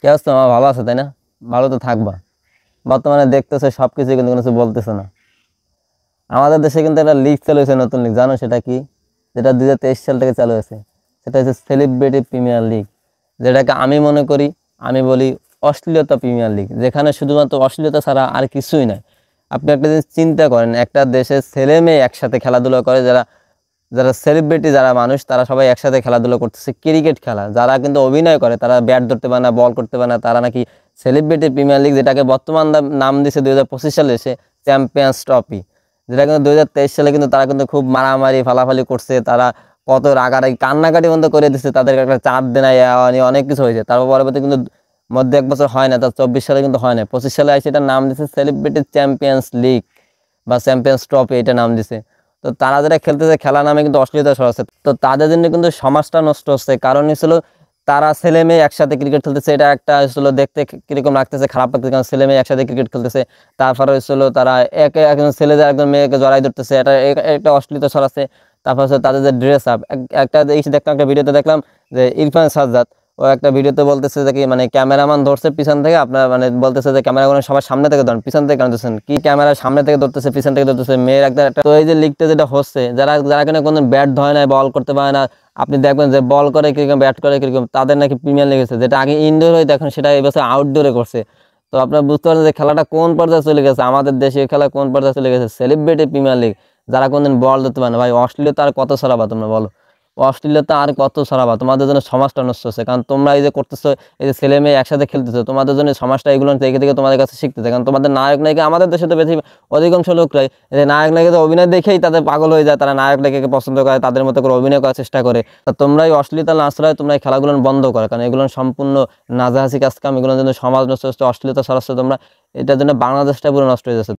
কে অবস্থা মামা? ভালো আছে তাই না? ভালো তো থাকবা। বর্তমানে দেখতেছে সবকিছু কিন্তু কোনো কিছু বলতেছে না। আমাদের দেশে কিন্তু একটা লিগ চালু হয়েছে, নতুন লিগ, জানো সেটা কি? যেটা 2023 সাল থেকে চালু হয়েছে। সেটা হচ্ছে সেলিব্রিটি প্রিমিয়ার লিগ। যেটাকে আমি মনে করি, আমি বলি অশ্লীলতা প্রিমিয়ার লিগ, যেখানে শুধুমাত্র অশ্লীলতা ছাড়া আর কিছুই নাই। আপনি একটা জিনিস চিন্তা করেন, একটা দেশের ছেলে মেয়ে একসাথে খেলাধুলা করে, যারা যারা সেলিব্রিটি, যারা মানুষ, তারা সবাই একসাথে খেলাধুলা করতেছে ক্রিকেট খেলা। যারা কিন্তু অভিনয় করে, তারা ব্যাট ধরতে পারে না, বল করতে পারে না, তারা নাকি সেলিব্রিটি প্রিমিয়ার লিগ, যেটাকে বর্তমান নাম দিয়েছে 2025 সালে এসে চ্যাম্পিয়ন্স ট্রফি। যেটা কিন্তু 2023 সালে কিন্তু তারা কিন্তু খুব মারামারি ফালাফালি করছে, তারা কত রাগারাগি কান্নাকাটি বন্ধ করে দিচ্ছে, তাদেরকে একটা চাপ দেনা অনেক কিছু হয়েছে। তারপর পরবর্তী কিন্তু মধ্যে 1 বছর হয় না, তার 24 সালে কিন্তু হয় না, 25 সালে আসে এটার নাম দিচ্ছে সেলিব্রিটি চ্যাম্পিয়ন্স লিগ বা চ্যাম্পিয়ন্স ট্রফি, এটা নাম দিছে। তো তারা যেটা খেলতেছে, খেলা নামে কিন্তু অশ্লীলতা ছড়াচ্ছে। তো তাদের জন্য কিন্তু সমাজটা নষ্ট হচ্ছে। কারণ হচ্ছিল তারা ছেলে মেয়ে একসাথে ক্রিকেট খেলতেছে, এটা একটা হচ্ছিল দেখতে কিরকম লাগতেছে, খারাপ লাগতেছে, কারণ ছেলে মেয়ে একসাথে ক্রিকেট খেলতেছে। তারপরে হচ্ছিল তারা একে একজন ছেলেদের একজন মেয়েকে জড়াই ধরতেছে, এটা একটা অশ্লীলতা ছড়াচ্ছে। তারপর হচ্ছে তাদের যে ড্রেস আপ, একটা দেখলাম, একটা ভিডিওতে দেখলাম যে ইরফান সাজ্জাদ, ও একটা ভিডিওতে বলতেছে যে কি, মানে ক্যামেরাম্যান ধরছে পিছন থেকে, আপনার মানে বলতেছে যে ক্যামেরাম্যান সবার সামনে থেকে ধরেন, পিছন থেকে কেন ধরছেন, কি ক্যামেরার সামনে থেকে ধরতেছে, পিছন থেকে ধরতেছে, মেয়ের একটা। তো এই যে লিগটা যেটা হচ্ছে, যারা যারা কিনা কোনো ব্যাট ধরে না, বল করতে পারে না, আপনি দেখবেন যে বল করে কিরকম, ব্যাট করে কিরকম, তাদের নাকি প্রিমিয়ার লিগ হচ্ছে, যেটা আগে ইনডোর হয়ে, দেখুন সেটা এবছর আউটডোরে করছে। তো আপনার বুঝতে পারেন যে খেলাটা কোন পর্যায়ে চলে গেছে, আমাদের দেশীয় খেলা কোন পর্যায়ে চলে গেছে, সেলিব্রিটি প্রিমিয়ার লিগ। যারা কোনদিন বল ধরতে পারে না, ভাই অশ্লীলতা আর কত ছড়াবা তোমরা বলো? অশ্লীলতা আর কত ছড়াবা? তোমাদের জন্য সমাজটা নষ্ট হচ্ছে। কারণ তোমরা এই যে করতেছো, এই যে ছেলে মেয়ে একসাথে খেলতেছো, তোমাদের জন্য সমাজটা এগুলো দেখে দেখে তোমাদের কাছে শিখতেছে। কারণ তোমাদের নায়ক নায়িকা, আমাদের দেশে তো বেশি অধিকাংশ লোকরাই এই নায়ক নায়িকা অভিনয় দেখেই তাদের পাগল হয়ে যায়, তারা নায়ক নায়িকাকে পছন্দ করে, তাদের মতো করে অভিনয় করার চেষ্টা করে। তা তোমরা এই অশ্লীলতা না ছড়ায় তোমরা এই খেলাগুলো বন্ধ করো, কারণ এগুলো সম্পূর্ণ নাজাহাসি কাজ কাম, এগুলোর জন্য সমাজ নষ্ট হচ্ছে, অশ্লীলতা ছড়াচ্ছে তোমরা। এটার জন্য বাংলাদেশটা পুরো নষ্ট হয়ে যাচ্ছে।